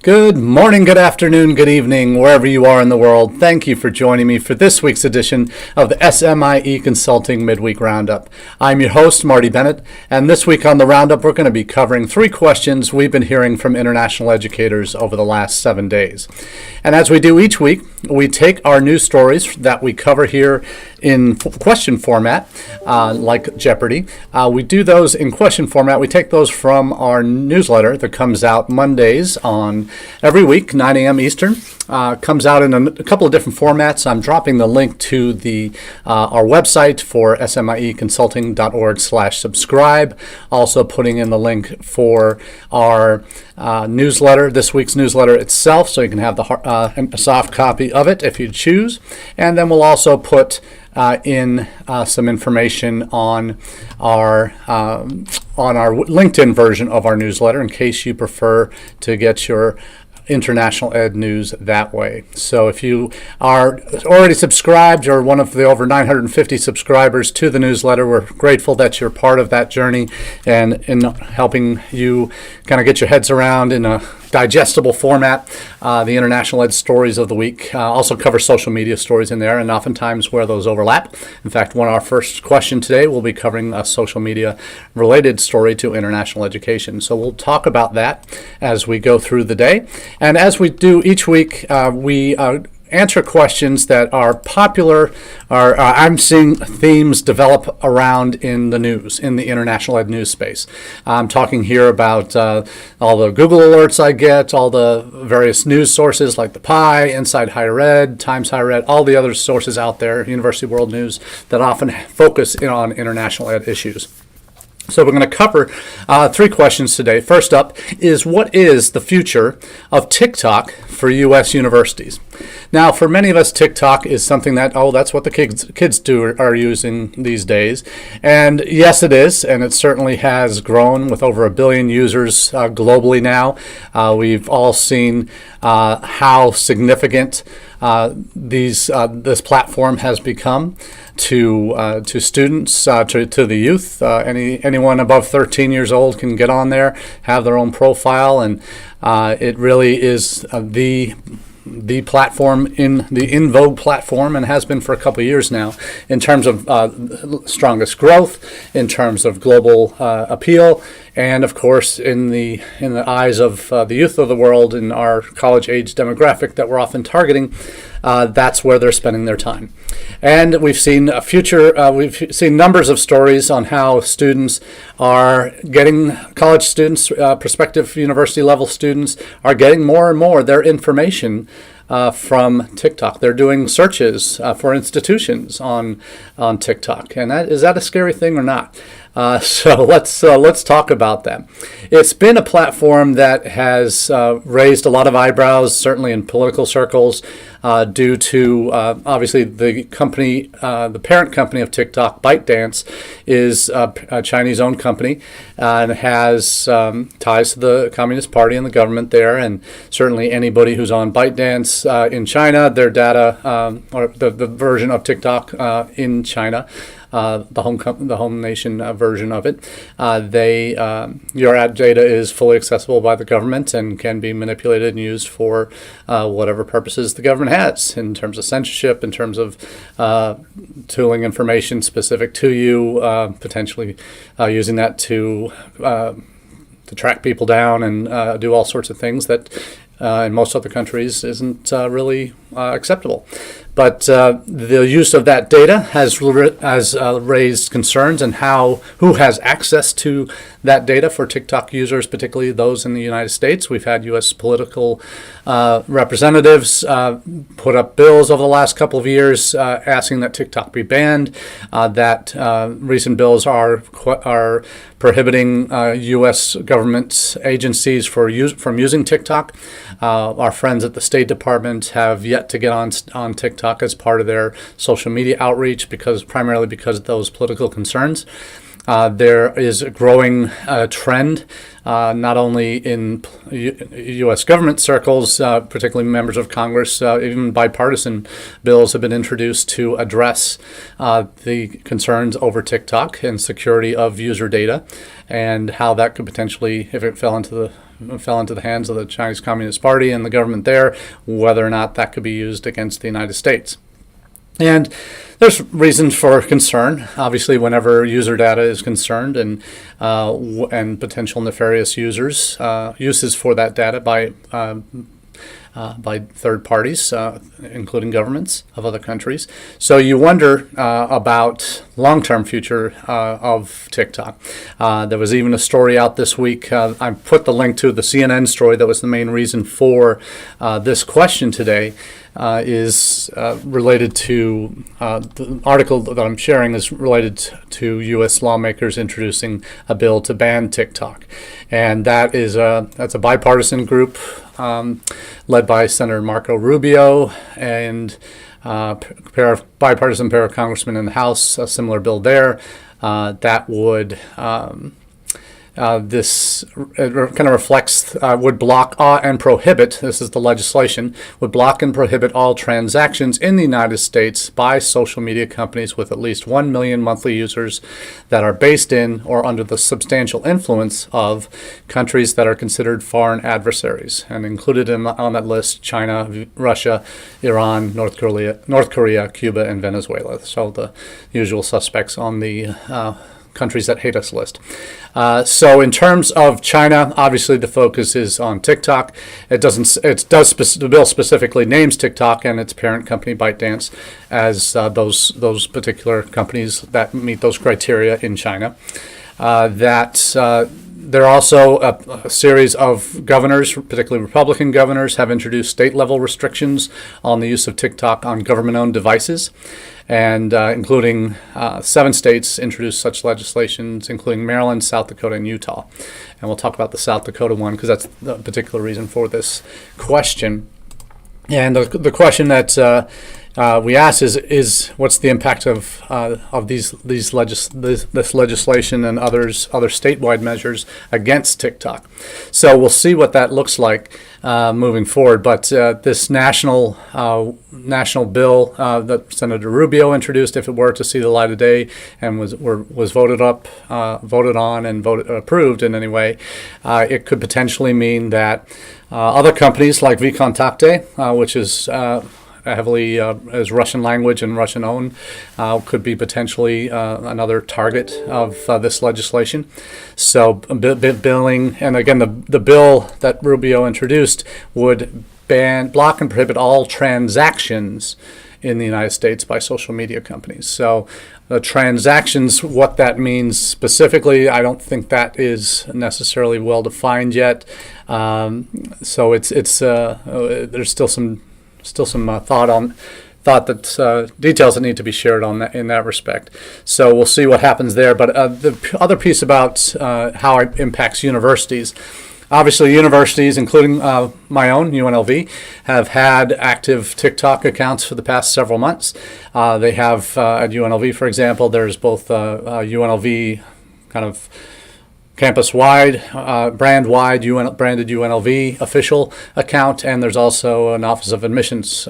Good morning, good afternoon, good evening, wherever you are in the world. Thank you for joining me for this week's edition of the SMIE Consulting Midweek Roundup. I'm your host, Marty Bennett, and this week on the Roundup, we're going to be covering 3 questions we've been hearing from international educators over the last 7 days. And as we do each week, we take our news stories that we cover here in question format, like Jeopardy. We do those in question format. We take those from our newsletter that comes out Mondays on every week, 9 a.m. Eastern. Comes out in a couple of different formats. I'm dropping the link to our website for smieconsulting.org/subscribe. Also putting in the link for our newsletter, this week's newsletter itself, so you can have a soft copy of it if you choose. And then we'll also put in some information on our LinkedIn version of our newsletter in case you prefer to get your international ed news that way. So if you are already subscribed or one of the over 950 subscribers to the newsletter, we're grateful that you're part of that journey and in helping you kind of get your heads around in a digestible format, the international ed stories of the week. Also cover social media stories in there and oftentimes where those overlap. In fact, our first question today will be covering a social media related story to international education. So we'll talk about that as we go through the day. And as we do each week, we answer questions that are popular, or I'm seeing themes develop around in the news, in the international ed news space. I'm talking here about all the Google alerts I get, all the various news sources like the PI, Inside Higher Ed, Times Higher Ed, all the other sources out there, University World News, that often focus in on international ed issues. So we're going to cover 3 questions today. First up is, what is the future of TikTok for U.S. universities? Now, for many of us, TikTok is something that, that's what the kids are using these days. And yes, it is, and it certainly has grown with over 1 billion users globally now. We've all seen how significant this platform has become to students, to the youth. Anyone above 13 years old can get on there, have their own profile, and it really is the platform, in vogue platform, and has been for a couple of years now in terms of strongest growth, in terms of global appeal, and of course in the eyes of the youth of the world, in our college age demographic that we're often targeting. That's where they're spending their time. And we've seen we've seen numbers of stories on how students are getting, college students, prospective university level students are getting more and more their information from TikTok. They're doing searches for institutions on TikTok. And is that a scary thing or not? So let's talk about that. It's been a platform that has raised a lot of eyebrows, certainly in political circles, due to obviously the company, the parent company of TikTok, ByteDance, is a Chinese-owned company and has ties to the Communist Party and the government there. And certainly anybody who's on ByteDance in China, their data, or the version of TikTok in China, the home nation version of it, your ad data is fully accessible by the government and can be manipulated and used for whatever purposes the government has, in terms of censorship, in terms of tooling information specific to you, potentially using that to track people down and do all sorts of things that in most other countries isn't really acceptable. But the use of that data has raised concerns, and who has access to that data for TikTok users, particularly those in the United States. We've had U.S. political representatives put up bills over the last couple of years asking that TikTok be banned. That recent bills are prohibiting U.S. government agencies from using TikTok. Our friends at the State Department have yet to get on TikTok as part of their social media outreach, primarily because of those political concerns. There is a growing trend, not only in U.S. government circles, particularly members of Congress, even bipartisan bills have been introduced to address the concerns over TikTok and security of user data, and how that could potentially, if it fell into the hands of the Chinese Communist Party and the government there, whether or not that could be used against the United States. And there's reasons for concern, obviously, whenever user data is concerned, and potential nefarious uses for that data by third parties, including governments of other countries. So you wonder about long-term future of TikTok. There was even a story out this week. I put the link to the CNN story that was the main reason for this question today. Is related to the article that I'm sharing is related to U.S. lawmakers introducing a bill to ban TikTok, and that's a bipartisan group led by Senator Marco Rubio and bipartisan pair of congressmen in the House. A similar bill there that would. This kind of reflects, would block and prohibit, this is the legislation, would block and prohibit all transactions in the United States by social media companies with at least 1 million monthly users that are based in or under the substantial influence of countries that are considered foreign adversaries. And included on that list, China, Russia, Iran, North Korea, Cuba, and Venezuela. So the usual suspects on the countries that hate us list. So in terms of China, obviously the focus is on TikTok. The bill specifically names TikTok and its parent company ByteDance as those particular companies that meet those criteria in China. There are also a series of governors, particularly Republican governors, have introduced state-level restrictions on the use of TikTok on government-owned devices, and including 7 states introduced such legislations, including Maryland, South Dakota, and Utah. And we'll talk about the South Dakota one because that's the particular reason for this question. And the question that we ask is what's the impact of this legislation and other statewide measures against TikTok? So we'll see what that looks like moving forward. But this national bill that Senator Rubio introduced, if it were to see the light of day and was voted on and approved in any way, it could potentially mean that other companies like vKontakte, which is heavily as Russian language and Russian owned, could be potentially another target of this legislation. So billing, and again, the bill that Rubio introduced would block and prohibit all transactions in the United States by social media companies. So the transactions, what that means specifically, I don't think that is necessarily well defined yet. So there's still some thought that details that need to be shared on that in that respect. So we'll see what happens there. But the other piece about how it impacts universities. Obviously, universities, including my own, UNLV, have had active TikTok accounts for the past several months. They have, at UNLV, for example, there's both UNLV kind of campus-wide, branded UNLV official account, and there's also an Office of Admissions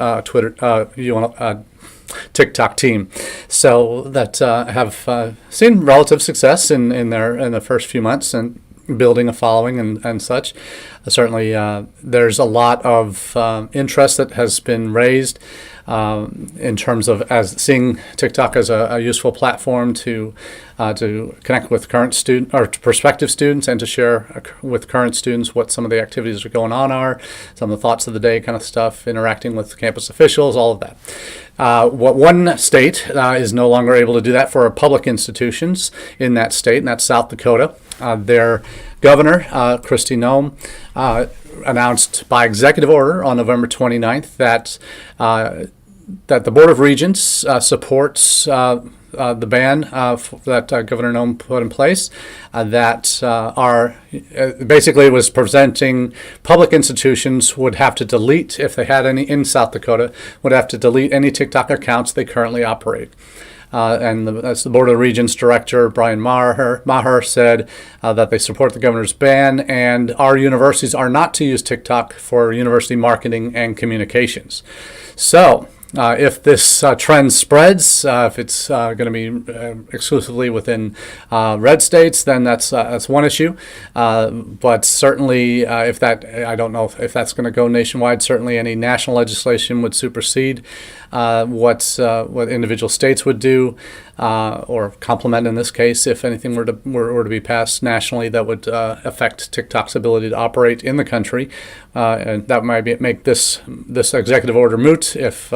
TikTok team. So that have seen relative success in the first few months and building a following and such. Certainly, there's a lot of interest that has been raised in terms of as seeing TikTok as a useful platform to connect with current student or prospective students and to share with current students what some of the activities that are going on are, some of the thoughts of the day kind of stuff, interacting with campus officials, all of that. What one state is no longer able to do that for public institutions in that state, and that's South Dakota. Their governor, Kristi Noem, announced by executive order on November 29th that the Board of Regents supports the ban that Governor Noem put in place that are basically was presenting public institutions would have to delete, if they had any in South Dakota, would have to delete any TikTok accounts they currently operate. and that's the Board of Regents Director Brian Maher said that they support the governor's ban, and our universities are not to use TikTok for university marketing and communications. So if this trend spreads, if it's going to be exclusively within red states, then that's one issue. But certainly, if that, I don't know if that's going to go nationwide. Certainly, any national legislation would supersede what individual states would do, or complement in this case. If anything were to be passed nationally, that would affect TikTok's ability to operate in the country, and that might make this executive order moot if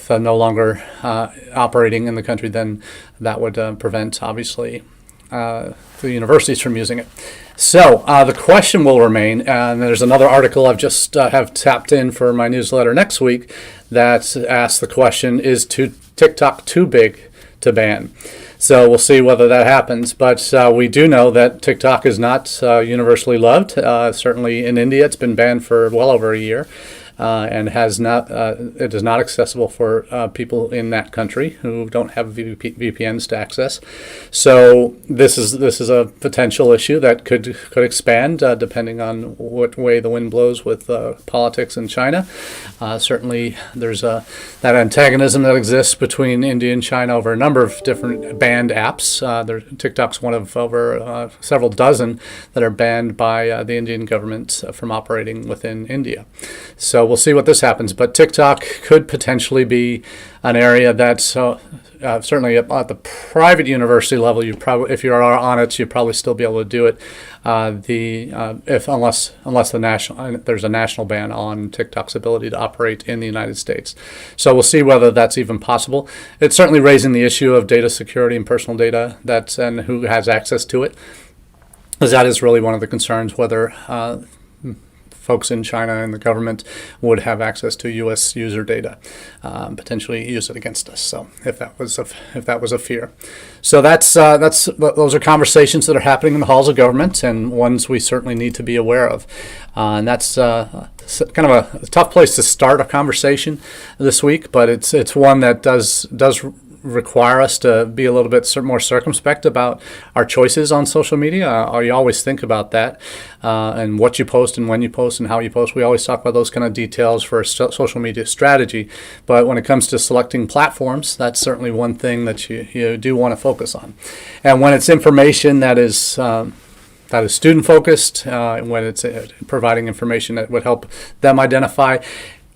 no longer operating in the country. Then that would prevent, obviously, the universities from using it. So the question will remain, and there's another article I've just have tapped in for my newsletter next week that asks the question: is TikTok too big to ban? So we'll see whether that happens. But we do know that TikTok is not universally loved. Certainly in India, it's been banned for well over a year. And it is not accessible for people in that country who don't have VPNs to access. So this is a potential issue that could expand depending on what way the wind blows with politics in China. Certainly, there's that antagonism that exists between India and China over a number of different banned apps. TikTok's one of over several dozen that are banned by the Indian government from operating within India. So we'll see what this happens, but TikTok could potentially be an area that's certainly at the private university level. You probably, if you are on it, you'd probably still be able to do it. Unless there's a national ban on TikTok's ability to operate in the United States. So we'll see whether that's even possible. It's certainly raising the issue of data security and personal data and who has access to it, because that is really one of the concerns, whether folks in China and the government would have access to U.S. user data, potentially use it against us. So if that was a fear, so those are conversations that are happening in the halls of government, and ones we certainly need to be aware of. And that's kind of a tough place to start a conversation this week, but it's one that does require us to be a little bit more circumspect about our choices on social media. You always think about that, and what you post and when you post and how you post. We always talk about those kind of details for a social media strategy. But when it comes to selecting platforms, that's certainly one thing that you do want to focus on. And when it's information that is student focused, when it's providing information that would help them identify,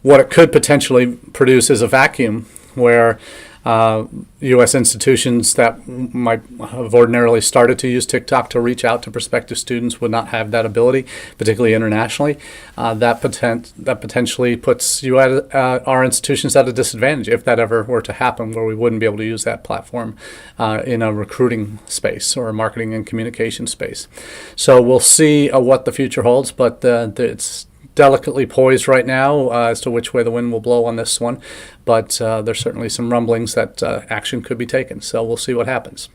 what it could potentially produce is a vacuum where U.S. institutions that might have ordinarily started to use TikTok to reach out to prospective students would not have that ability, particularly internationally. That potentially puts our institutions at a disadvantage if that ever were to happen, where we wouldn't be able to use that platform in a recruiting space or a marketing and communication space. So we'll see what the future holds, but it's delicately poised right now as to which way the wind will blow on this one, but there's certainly some rumblings that action could be taken. So we'll see what happens.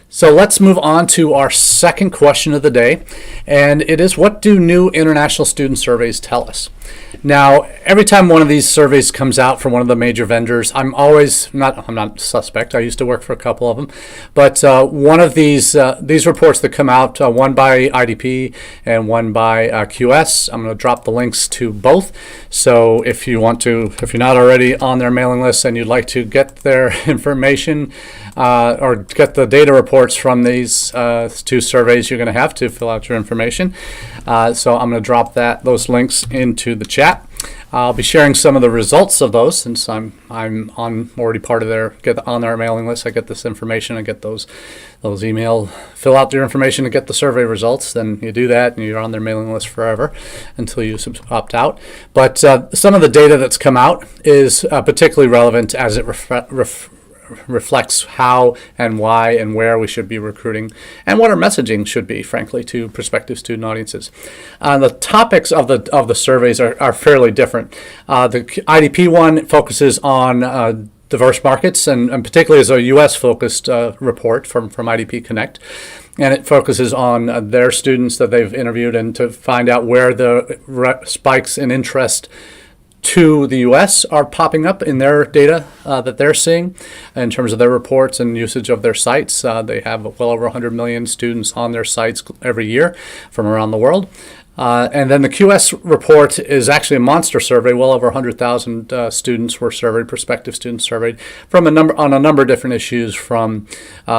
So let's move on to our second question of the day, and it is: what do new international student surveys tell us? Now, every time one of these surveys comes out from one of the major vendors, I'm not suspect. I used to work for a couple of them, but one of these reports that come out, one by IDP and one by QS, I'm going to drop the links to both. So if you're not already on their mailing list and you'd like to get their information or get the data reports from these two surveys, you're going to have to fill out your information. So I'm going to drop those links into the chat. I'll be sharing some of the results of those, since I'm already part of get on their mailing list. I get this information, I get those email. Fill out your information to get the survey results. Then you do that, and you're on their mailing list forever until you opt out. But some of the data that's come out is particularly relevant as it reflects how and why and where we should be recruiting, and what our messaging should be, frankly, to prospective student audiences. The topics of the surveys are fairly different. The IDP one focuses on diverse markets, and particularly is a U.S.-focused report from IDP Connect. And it focuses on their students that they've interviewed, and to find out where the spikes in interest to the U.S. are popping up in their data that they're seeing in terms of their reports and usage of their sites. They have well over 100 million students on their sites every year from around the world. And then the QS report is actually a monster survey. Well over 100,000 students were surveyed, prospective students surveyed, from on a number of different issues, from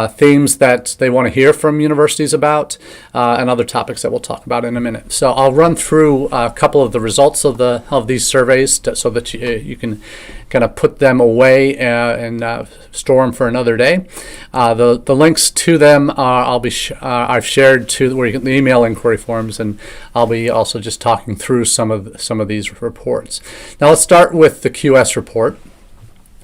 themes that they want to hear from universities about, and other topics that we'll talk about in a minute. So I'll run through a couple of the results of these surveys so that you can kind of put them away and store them for another day. The links to them I've shared to where you get the email inquiry forms, and I'll be also just talking through some of these reports. Now let's start with the QS report.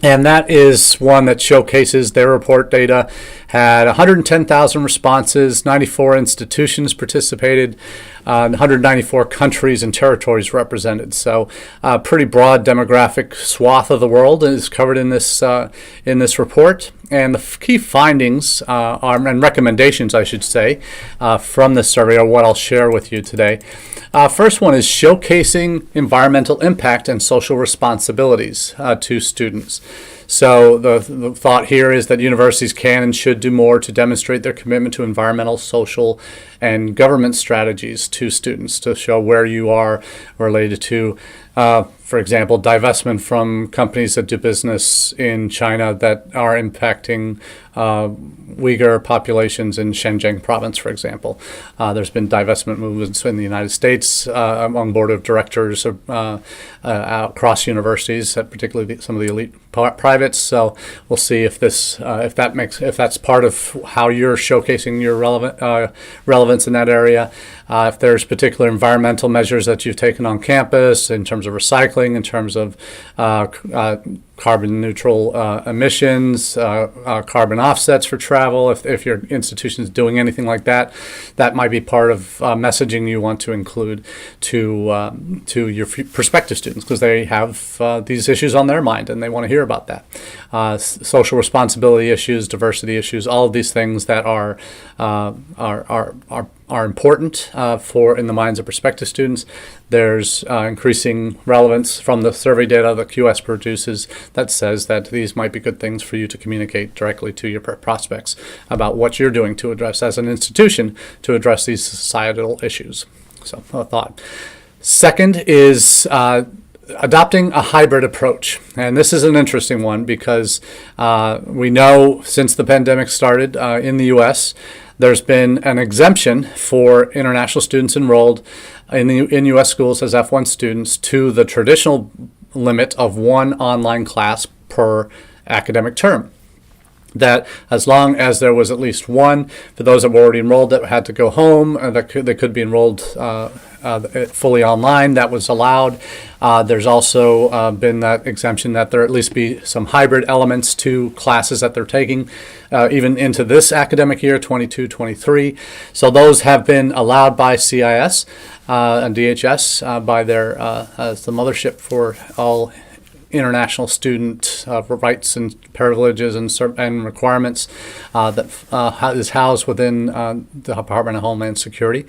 And that is one that showcases their report data had 110,000 responses, 94 institutions participated, 194 countries and territories represented. So a pretty broad demographic swath of the world is covered in this report. And the key findings and recommendations, I should say, from this survey are what I'll share with you today. First one is showcasing environmental impact and social responsibilities to students. So the thought here is that universities can and should do more to demonstrate their commitment to environmental, social, and government strategies to students to show where you are related to, for example, divestment from companies that do business in China that are impacting Uyghur populations in Xinjiang province, for example. There's been divestment movements in the United States among board of directors across universities, particularly some of the elite privates. So we'll see if that's part of how you're showcasing your relevance in that area. If there's particular environmental measures that you've taken on campus in terms of recycling, in terms of carbon neutral emissions, carbon offsets for travel. If your institution is doing anything like that, that might be part of messaging you want to include to your prospective students, because they have these issues on their mind and they want to hear about that. Social responsibility issues, diversity issues, all of these things that are important in the minds of prospective students. There's increasing relevance from the survey data that QS produces that says that these might be good things for you to communicate directly to your prospects about what you're doing to address as an institution to address these societal issues. So a thought. Second is adopting a hybrid approach. And this is an interesting one because we know since the pandemic started in the U.S., there's been an exemption for international students enrolled in U.S. schools as F1 students to the traditional limit of one online class per academic term. That as long as there was at least one, for those that were already enrolled that had to go home, they could be enrolled fully online, that was allowed. There's also been that exemption that there at least be some hybrid elements to classes that they're taking, even into this academic year, 22-23. So those have been allowed by CIS and DHS by their as the mothership for all international student rights and privileges and requirements that is housed within the Department of Homeland Security.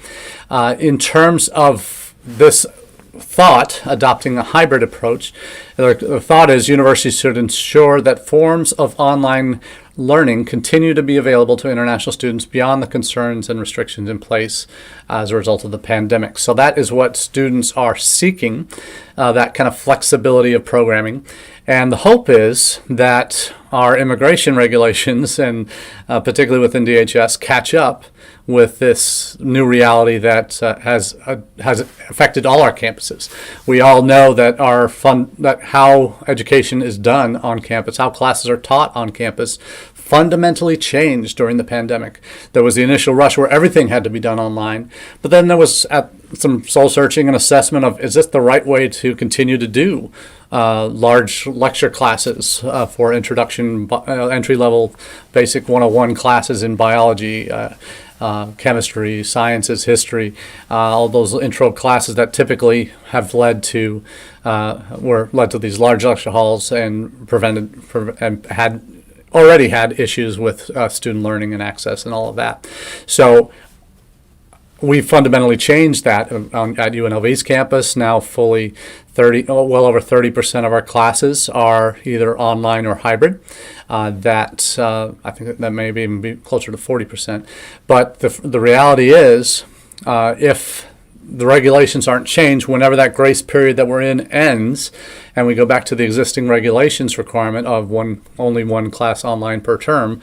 In terms of this thought, adopting a hybrid approach, the thought is universities should ensure that forms of online learning continue to be available to international students beyond the concerns and restrictions in place as a result of the pandemic. So that is what students are seeking, that kind of flexibility of programming. And the hope is that our immigration regulations, and particularly within DHS, catch up with this new reality that has affected all our campuses. We all know that that how education is done on campus, how classes are taught on campus, fundamentally changed during the pandemic. There was the initial rush where everything had to be done online, but then there was some soul searching and assessment of, is this the right way to continue to do large lecture classes for introduction, entry-level basic 101 classes in biology, chemistry, sciences, history, all those intro classes that typically have led to these large lecture halls and had already had issues with student learning and access and all of that. So we fundamentally changed that at UNLV's campus. Now well over 30% of our classes are either online or hybrid. I think that may even be closer to 40%. But the reality is, if the regulations aren't changed, whenever that grace period that we're in ends, and we go back to the existing regulations requirement of only one class online per term,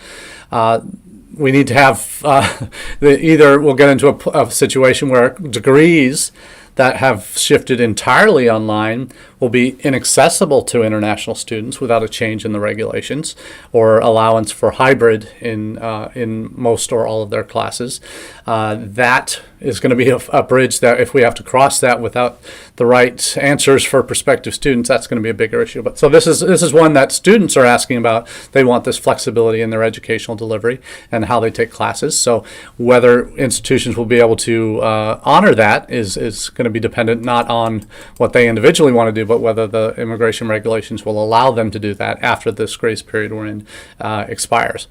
we need to have either we'll get into a situation where degrees that have shifted entirely online will be inaccessible to international students without a change in the regulations or allowance for hybrid in most or all of their classes. That is going to be a bridge that if we have to cross that without the right answers for prospective students, that's going to be a bigger issue. But so this is one that students are asking about. They want this flexibility in their educational delivery and how they take classes. So whether institutions will be able to honor that is going to be dependent not on what they individually want to do, but whether the immigration regulations will allow them to do that after this grace period we're in expires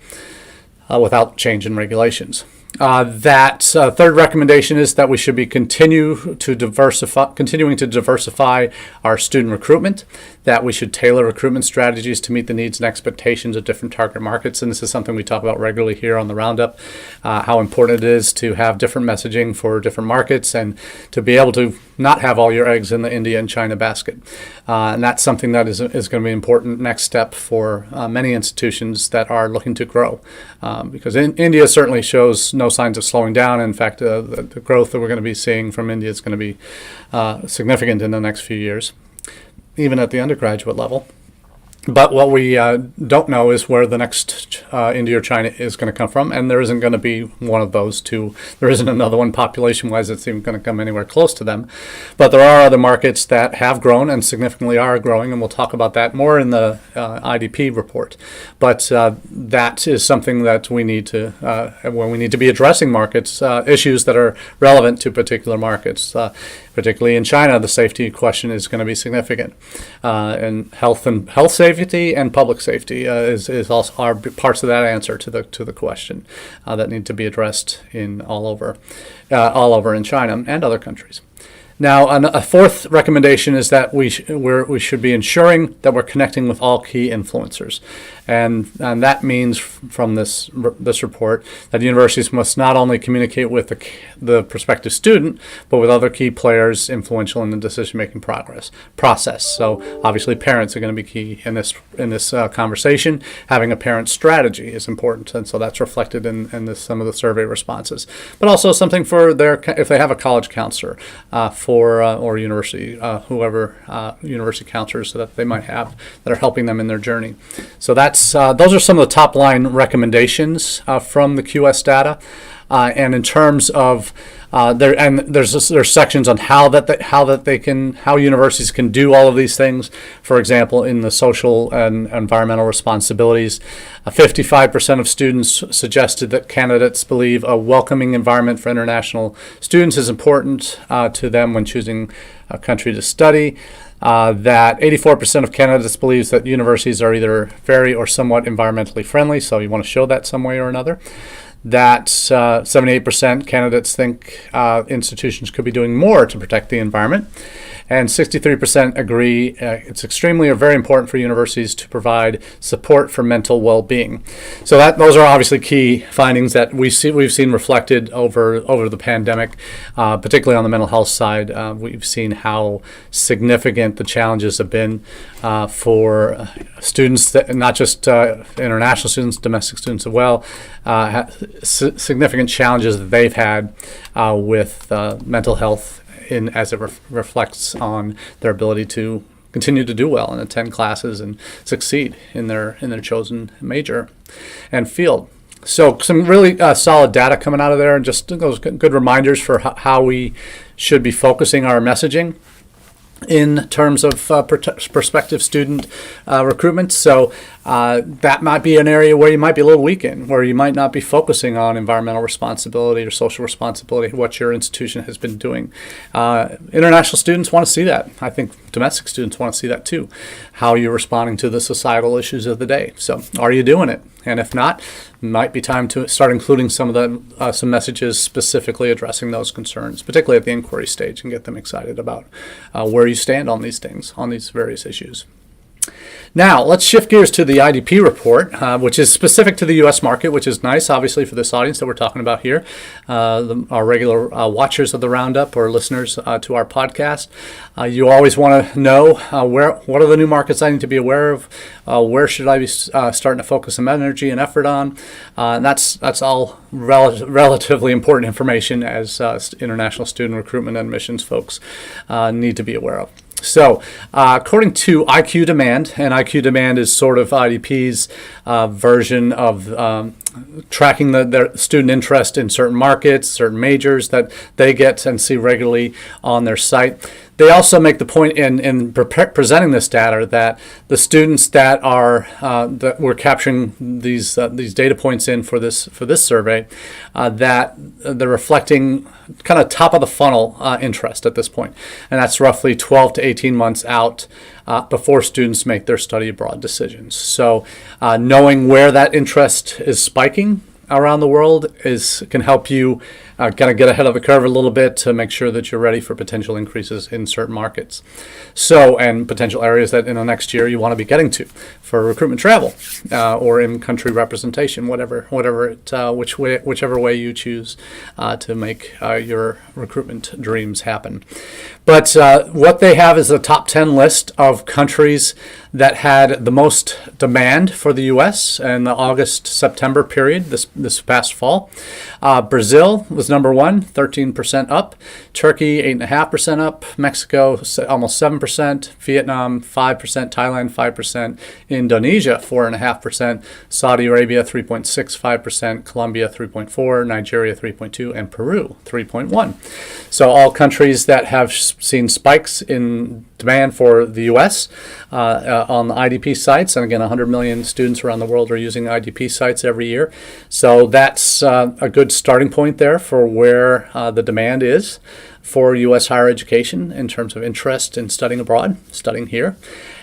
without change in regulations. Third recommendation is that we should be continuing to diversify our student recruitment, that we should tailor recruitment strategies to meet the needs and expectations of different target markets. And this is something we talk about regularly here on the Roundup, how important it is to have different messaging for different markets and to be able to not have all your eggs in the India and China basket. And that's something that is going to be an important next step for many institutions that are looking to grow. Because India certainly shows no signs of slowing down. In fact, the growth that we're going to be seeing from India is going to be significant in the next few years, even at the undergraduate level. But what we don't know is where the next India or China is going to come from, and there isn't going to be one of those two. There isn't another one population-wise that's even going to come anywhere close to them. But there are other markets that have grown and significantly are growing, and we'll talk about that more in the IDP report. But that is something that we need to, when we need to be addressing markets, issues that are relevant to particular markets. Particularly in China, the safety question is going to be significant, and health safety and public safety is also are parts of that answer to the question that need to be addressed in all over in China and other countries. Now, a fourth recommendation is that we should be ensuring that we're connecting with all key influencers, and that means from this report that universities must not only communicate with the prospective student, but with other key players influential in the decision-making process. So obviously, parents are going to be key in this conversation. Having a parent strategy is important, and so that's reflected in some of the survey responses. But also something for if they have a college counselor. Or university, whoever university counselors that they might have that are helping them in their journey. So those are some of the top line recommendations from the QS data. And in terms of there's sections on how universities can do all of these things. For example, in the social and environmental responsibilities, 55% of students suggested that candidates believe a welcoming environment for international students is important to them when choosing a country to study. That 84% of candidates believes that universities are either very or somewhat environmentally friendly, so you want to show that some way or another. That 78% candidates think institutions could be doing more to protect the environment, and 63% agree it's extremely or very important for universities to provide support for mental well-being. So those are obviously key findings that we've seen reflected over the pandemic, particularly on the mental health side. We've seen how significant the challenges have been for students, not just international students, domestic students as well. Significant challenges that they've had with mental health as it reflects on their ability to continue to do well and attend classes and succeed in their chosen major and field. So some really solid data coming out of there, and just those good reminders for how we should be focusing our messaging in terms of prospective student recruitment. So that might be an area where you might be a little weak in, where you might not be focusing on environmental responsibility or social responsibility, what your institution has been doing. International students want to see that. I think domestic students want to see that too, how you're responding to the societal issues of the day. So are you doing it? And if not, it might be time to start including some of the some messages specifically addressing those concerns, particularly at the inquiry stage, and get them excited about where you stand on these things, on these various issues. Now, let's shift gears to the IDP report, which is specific to the U.S. market, which is nice, obviously, for this audience that we're talking about here, our regular watchers of the Roundup or listeners to our podcast. You always want to know what are the new markets I need to be aware of, where should I be starting to focus some energy and effort on. And that's all relatively important information as international student recruitment and admissions folks need to be aware of. So, according to IQ Demand, and IQ Demand is sort of IDP's version of tracking their student interest in certain markets, certain majors that they get and see regularly on their site. They also make the point in presenting this data that the students that that we're capturing these data points in for this survey, that they're reflecting kind of top of the funnel interest at this point, and that's roughly 12 to 18 months out before students make their study abroad decisions. So, knowing where that interest is spiking around the world can help you kind of get ahead of the curve a little bit to make sure that you're ready for potential increases in certain markets. So, and potential areas that in the next year you want to be getting to for recruitment travel or in-country representation, whichever way you choose to make your recruitment dreams happen. But what they have is a top 10 list of countries that had the most demand for the U.S. in the August-September period this past fall. Brazil was number one, 13% up. Turkey, 8.5% up. Mexico, almost 7%. Vietnam, 5%. Thailand, 5%. Indonesia, 4.5%. Saudi Arabia, 3.65%. Colombia, 3.4%. Nigeria, 3.2%. And Peru, 3.1%. So all countries that have seen spikes in demand for the U.S. On the IDP sites. And again, 100 million students around the world are using IDP sites every year. So that's a good starting point there for where the demand is for U.S. higher education in terms of interest in studying abroad, studying here.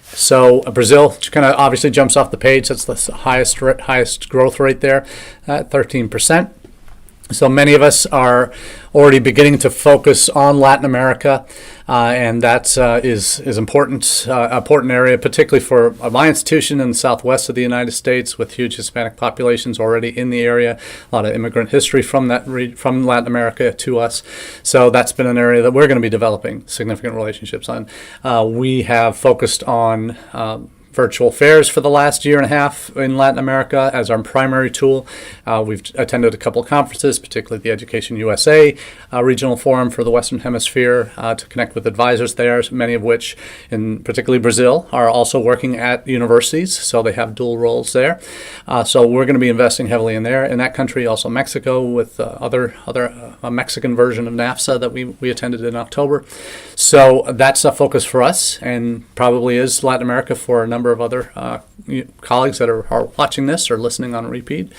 So Brazil kind of obviously jumps off the page. That's the highest growth rate there at 13%. So many of us are already beginning to focus on Latin America, and that is important area, particularly for my institution in the southwest of the United States, with huge Hispanic populations already in the area. A lot of immigrant history from from Latin America to us. So that's been an area that we're going to be developing significant relationships on. We have focused on virtual fairs for the last year and a half in Latin America as our primary tool. We've attended a couple of conferences, particularly the Education USA Regional Forum for the Western Hemisphere, to connect with advisors there, many of which, in particularly Brazil, are also working at universities, so they have dual roles there. So we're going to be investing heavily in that country, also Mexico, with other Mexican version of NAFSA that we attended in October. So that's a focus for us, and probably is Latin America for a number of other colleagues that are watching this or listening on repeat.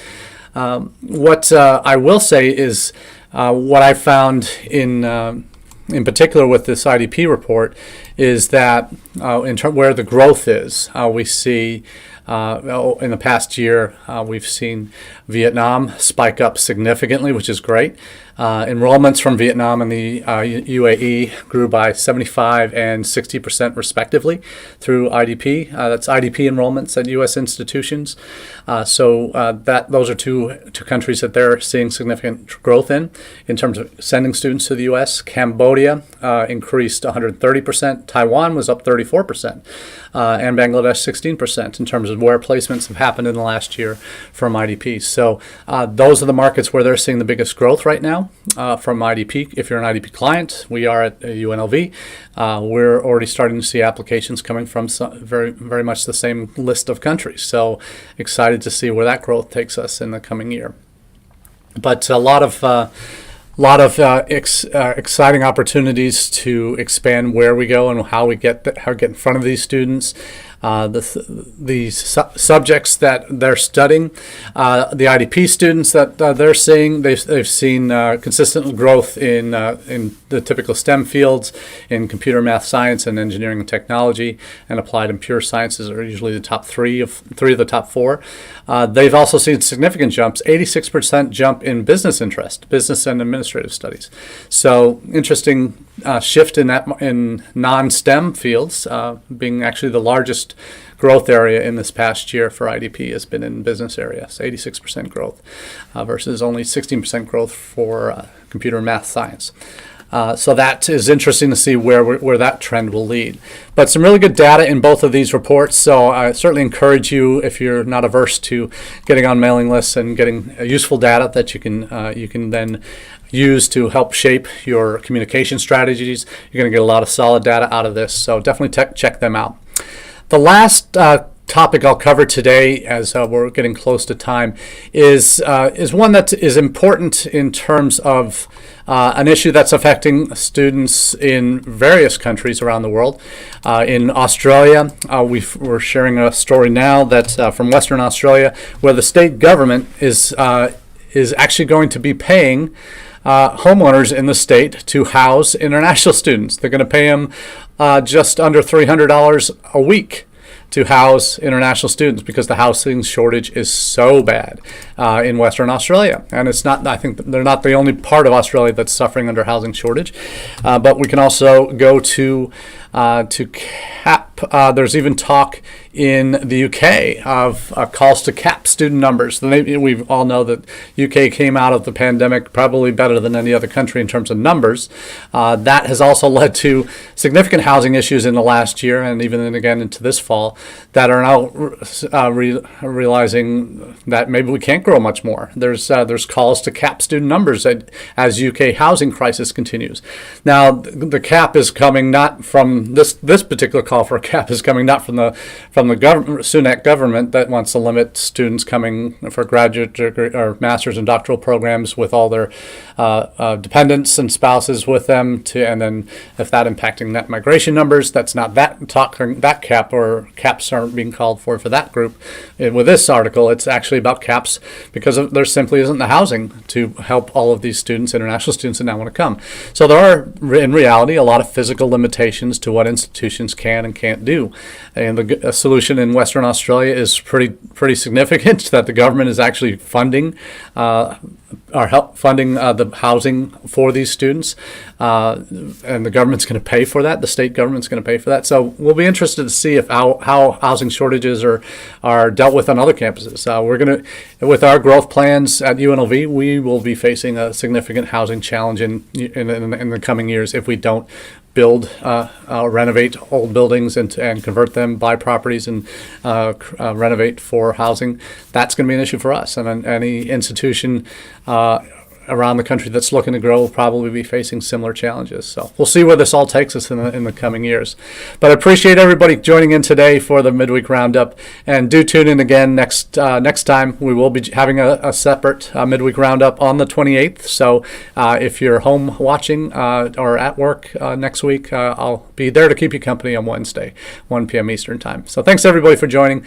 What I will say is what I found in particular with this IDP report is that where the growth is, we see in the past year, we've seen Vietnam spike up significantly, which is great. Enrollments from Vietnam and the UAE grew by 75 and 60% respectively through IDP. That's IDP enrollments at U.S. institutions. So those are two countries that they're seeing significant growth in terms of sending students to the U.S. Cambodia increased 130%. Taiwan was up 34%. And Bangladesh 16% in terms of where placements have happened in the last year from IDP. So those are the markets where they're seeing the biggest growth right now from IDP. If you're an IDP client, we are at UNLV. We're already starting to see applications coming from very, very much the same list of countries. So excited to see where that growth takes us in the coming year. But a lot of exciting opportunities to expand where we go and how we get in front of these students. subjects that they're studying, the IDP students that they're seeing. They've seen consistent growth in the typical STEM fields, in computer, math, science, and engineering and technology, and applied and pure sciences are usually the top three of the top four. They've also seen significant jumps, 86% jump in business interest, business and administrative studies. So interesting shift in non-STEM fields, being actually the largest growth area in this past year for IDP has been in business areas, 86% growth versus only 16% growth for computer and math science. So that is interesting to see where that trend will lead. But some really good data in both of these reports. So I certainly encourage you, if you're not averse to getting on mailing lists and getting useful data that you can then use to help shape your communication strategies, you're going to get a lot of solid data out of this. So definitely check them out. The last topic I'll cover today, as we're getting close to time, is one that is important in terms of an issue that's affecting students in various countries around the world. In Australia, we're sharing a story now that's from Western Australia, where the state government is actually going to be paying homeowners in the state to house international students. They're going to pay them just under $300 a week to house international students, because the housing shortage is so bad in Western Australia. And it's not, I think they're not the only part of Australia that's suffering under housing shortage, but we can also go to cap. There's even talk in the UK of calls to cap student numbers. We all know that UK came out of the pandemic probably better than any other country in terms of numbers. That has also led to significant housing issues in the last year, and even again into this fall, that are now realizing that maybe we can't grow much more. There's calls to cap student numbers as UK housing crisis continues. Now the cap is coming not from this particular call for a cap is coming not from the Sunak government that wants to limit students coming for graduate degree or master's and doctoral programs with all their dependents and spouses with them, and then if that impacting net migration numbers, that's not that cap, or caps aren't being called for that group. With this article, it's actually about caps because there simply isn't the housing to help all of these students, international students that now want to come. So there are, in reality, a lot of physical limitations to what institutions can and can't do. And the solution in Western Australia is pretty significant, that the government is actually funding the housing for these students, and the government's going to pay for that. The state government's going to pay for that. So we'll be interested to see how housing shortages are dealt with on other campuses. We're going to, with our growth plans at UNLV, we will be facing a significant housing challenge in the coming years if we don't build, renovate old buildings and convert them, buy properties and renovate for housing. That's going to be an issue for us. And any institution around the country that's looking to grow will probably be facing similar challenges. So we'll see where this all takes us in the coming years. But I appreciate everybody joining in today for the Midweek Roundup. And do tune in again next time. We will be having a separate Midweek Roundup on the 28th. So if you're home watching or at work next week, I'll be there to keep you company on Wednesday, 1 p.m. Eastern Time. So thanks everybody for joining.